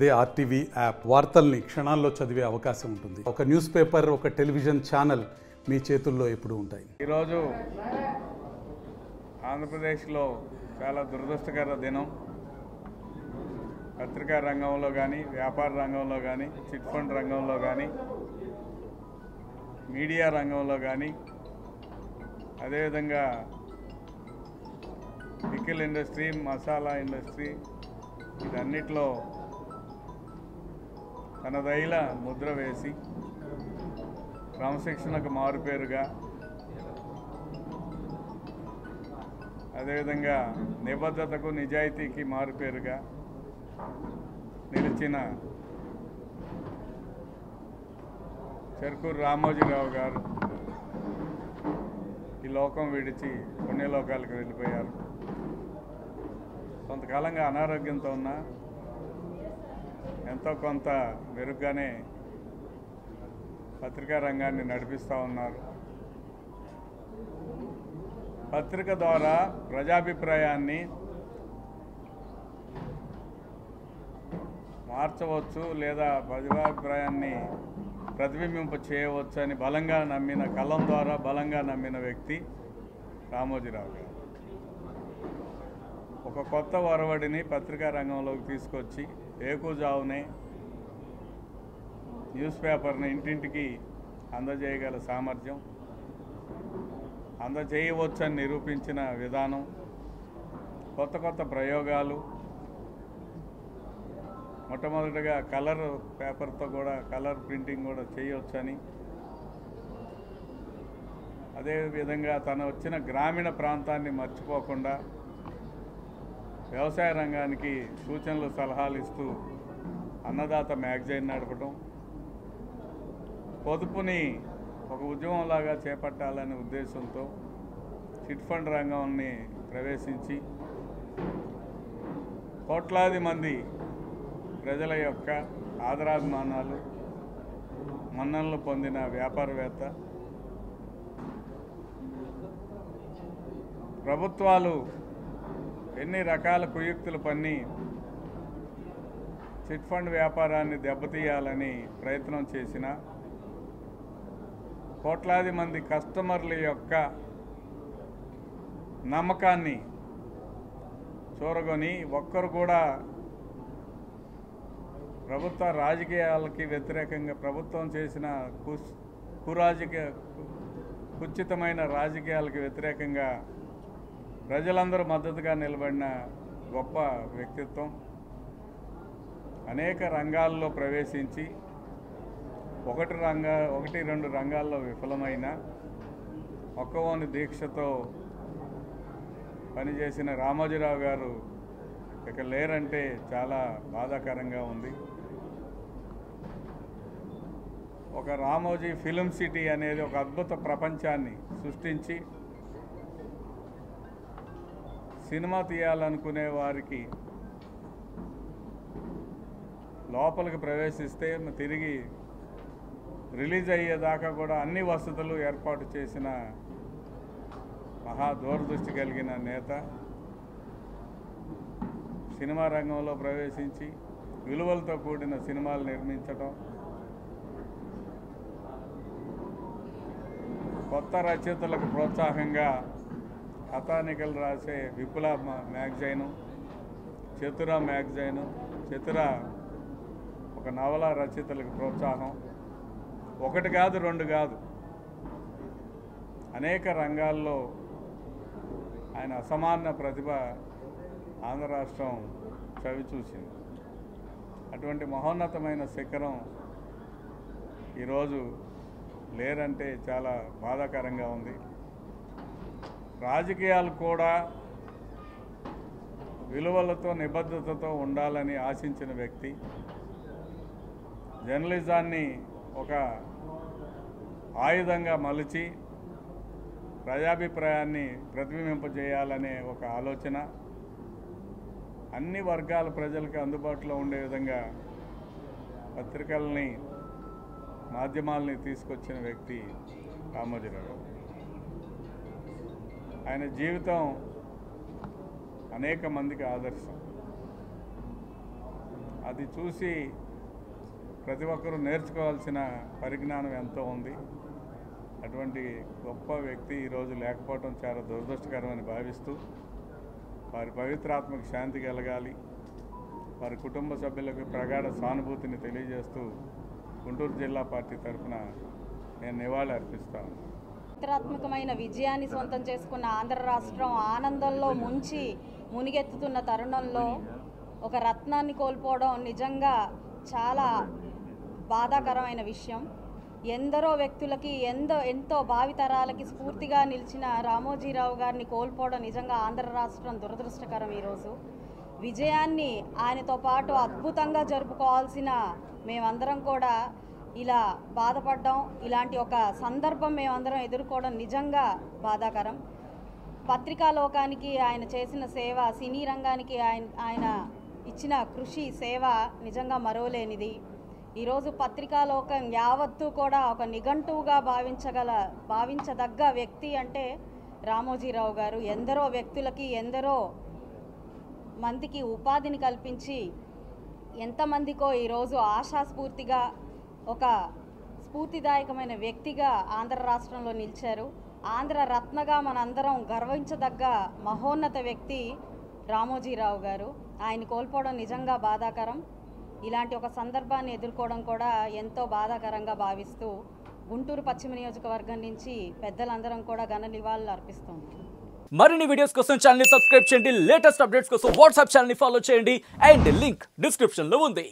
అదే RTV app వార్తల్ని క్షణాల్లో చదివే అవకాశం ఉంటుంది. ఒక న్యూస్ పేపర్, ఒక టెలివిజన్ ఛానల్ మీ చేతుల్లో ఎప్పుడూ ఉంటాయి. ఈరోజు ఆంధ్రప్రదేశ్లో చాలా దురదృష్టకర దినం. పత్రికా రంగంలో కానీ, వ్యాపార రంగంలో కానీ, చిట్ ఫండ్ రంగంలో కానీ, మీడియా రంగంలో కానీ, అదేవిధంగా పికిల్ ఇండస్ట్రీ, మసాలా ఇండస్ట్రీ, వీటన్నిటిలో తనదైన ముద్ర వేసి క్రమశిక్షణకు మారుపేరుగా, అదేవిధంగా నిబద్ధతకు నిజాయితీకి మారుపేరుగా నిలిచిన చెరుకూరు రామోజీరావు గారు ఈ లోకం విడిచి పుణ్యలోకాలకు వెళ్ళిపోయారు. కొంతకాలంగా అనారోగ్యంతో ఉన్న ఎంతో కొంత మెరుగ్గానే పత్రికా రంగాన్ని నడిపిస్తూ ఉన్నారు. పత్రిక ద్వారా ప్రజాభిప్రాయాన్ని మార్చవచ్చు లేదా ప్రజాభిప్రాయాన్ని ప్రతిబింబింప చేయవచ్చు అని బలంగా నమ్మిన, కలం ద్వారా బలంగా నమ్మిన వ్యక్తి రామోజీరావు గారు. ఒక కొత్త ఒరవడిని పత్రికా రంగంలోకి తీసుకొచ్చి ఏకూజావునే న్యూస్ పేపర్ని ఇంటింటికి అందజేయగల సామర్థ్యం, అందజేయవచ్చని నిరూపించిన విధానం, కొత్త కొత్త ప్రయోగాలు, మొట్టమొదటిగా కలర్ పేపర్తో కూడా కలర్ ప్రింటింగ్ కూడా చేయవచ్చని, అదేవిధంగా తను వచ్చిన గ్రామీణ ప్రాంతాన్ని మర్చిపోకుండా వ్యవసాయ రంగానికి సూచనలు సలహాలు ఇస్తూ అన్నదాత మ్యాగజైన్ నడపడం, పొదుపుని ఒక ఉద్యమంలాగా చేపట్టాలనే ఉద్దేశంతో చిట్ ఫండ్ రంగాన్ని ప్రవేశించి కోట్లాది మంది ప్రజల యొక్క ఆదరాభిమానాలు, మన్ననలు పొందిన వ్యాపారవేత్త. ప్రభుత్వాలు ఎన్ని రకాల కుయుక్తులు పన్ని చిట్ ఫండ్ వ్యాపారాన్ని దెబ్బతీయాలని ప్రయత్నం చేసిన, కోట్లాది మంది కస్టమర్ల యొక్క నమ్మకాన్ని చూరగొని ఒక్కరు కూడా ప్రభుత్వ రాజకీయాలకి వ్యతిరేకంగా, ప్రభుత్వం చేసిన కుచితమైన రాజకీయాలకు వ్యతిరేకంగా ప్రజలందరూ మద్దతుగా నిలబడిన గొప్ప వ్యక్తిత్వం. అనేక రంగాల్లో ప్రవేశించి ఒకటి రెండు రంగాల్లో విఫలమైన ఒక్కవోని దీక్షతో పనిచేసిన రామోజీరావు గారు ఇక లేరంటే చాలా బాధాకరంగా ఉంది. ఒక రామోజీ ఫిల్మ్ సిటీ అనేది ఒక అద్భుత ప్రపంచాన్ని సృష్టించి సినిమా తీయాలనుకునే వారికి లోపలికి ప్రవేశిస్తే తిరిగి రిలీజ్ అయ్యేదాకా కూడా అన్ని వసతులు ఏర్పాటు చేసిన మహా దూరదృష్టి కలిగిన నేత. సినిమా రంగంలో ప్రవేశించి విలువలతో కూడిన సినిమాలు నిర్మించడం, కొత్త రచయితలకు ప్రోత్సాహంగా కథానికలు రాసే విపుల మ్యాగజైను, చతుర మ్యాగజైను, చతుర ఒక నవల రచయితలకు ప్రోత్సాహం, ఒకటి కాదు రెండు కాదు అనేక రంగాల్లో ఆయన అసమాన ప్రతిభ ఆంధ్ర రాష్ట్రం చవి చూసింది. అటువంటి మహోన్నతమైన శిఖరం ఈరోజు లేరంటే చాలా బాధాకరంగా ఉంది. రాజకీయాలు కూడా విలువలతో నిబద్ధతతో ఉండాలని ఆశించిన వ్యక్తి, జర్నలిజాన్ని ఒక ఆయుధంగా మలిచి ప్రజాభిప్రాయాన్ని ప్రతిబింబింపజేయాలనే ఒక ఆలోచన, అన్ని వర్గాల ప్రజలకు అందుబాటులో ఉండే విధంగా పత్రికల్ని, మాధ్యమాలని తీసుకొచ్చిన వ్యక్తి రామోజీరావు. ఆయన జీవితం అనేక మందికి ఆదర్శం. అది చూసి ప్రతి ఒక్కరూ నేర్చుకోవాల్సిన పరిజ్ఞానం ఎంతో ఉంది. అటువంటి గొప్ప వ్యక్తి ఈరోజు లేకపోవడం చాలా దురదృష్టకరమని భావిస్తూ వారి పవిత్రాత్మకు శాంతి కలగాలి, వారి కుటుంబ సభ్యులకు ప్రగాఢ సానుభూతిని తెలియజేస్తూ గుంటూరు జిల్లా పార్టీ తరఫున నేను నివాళి అర్పిస్తాను. చారిత్రాత్మకమైన విజయాన్ని సొంతం చేసుకున్న ఆంధ్ర రాష్ట్రం ఆనందంలో ముంచి మునిగెత్తుతున్న తరుణంలో ఒక రత్నాన్ని కోల్పోవడం నిజంగా చాలా బాధాకరమైన విషయం. ఎందరో వ్యక్తులకి ఎంతో భావితరాలకి స్ఫూర్తిగా నిలిచిన రామోజీరావు గారిని కోల్పోవడం నిజంగా ఆంధ్ర రాష్ట్రం దురదృష్టకరం. ఈరోజు విజయాన్ని ఆయనతో పాటు అద్భుతంగా జరుపుకోవాల్సిన మేమందరం కూడా ఇలా బాధపడ్డాం. ఇలాంటి ఒక సందర్భం మేమందరం ఎదుర్కోవడం నిజంగా బాధాకరం. పత్రికా లోకానికి ఆయన చేసిన సేవ, సినీ రంగానికి ఆయన ఇచ్చిన కృషి, సేవ నిజంగా మరోలేనిది. ఈరోజు పత్రికా లోకం యావత్తు కూడా ఒక నిఘంటువుగా భావించదగ్గ వ్యక్తి అంటే రామోజీరావు గారు. ఎందరో వ్యక్తులకి ఎందరో మందికి ఉపాధిని కల్పించి ఎంతమందికో ఈరోజు ఆశాస్ఫూర్తిగా ఒక స్ఫూర్తిదాయకమైన వ్యక్తిగా ఆంధ్ర రాష్ట్రంలో నిలిచారు. ఆంధ్ర రత్నగా మనందరం గర్వించదగ్గ మహోన్నత వ్యక్తి రామోజీరావు గారు. ఆయన కోల్పోవడం నిజంగా బాధాకరం. ఇలాంటి ఒక సందర్భాన్ని ఎదుర్కోవడం కూడా ఎంతో బాధాకరంగా భావిస్తూ గుంటూరు పశ్చిమ నియోజకవర్గం నుంచి పెద్దలందరం కూడా ఘన నివాళులు అర్పిస్తున్నాం. మరిన్ని వీడియోస్ కోసం ఛానల్ ని సబ్స్క్రైబ్ చేయండి, లేటెస్ట్ అప్డేట్స్ కోసం వాట్సాప్ ఛానల్ ని ఫాలో చేయండి అండ్ లింక్ డిస్క్రిప్షన్ లో ఉంది.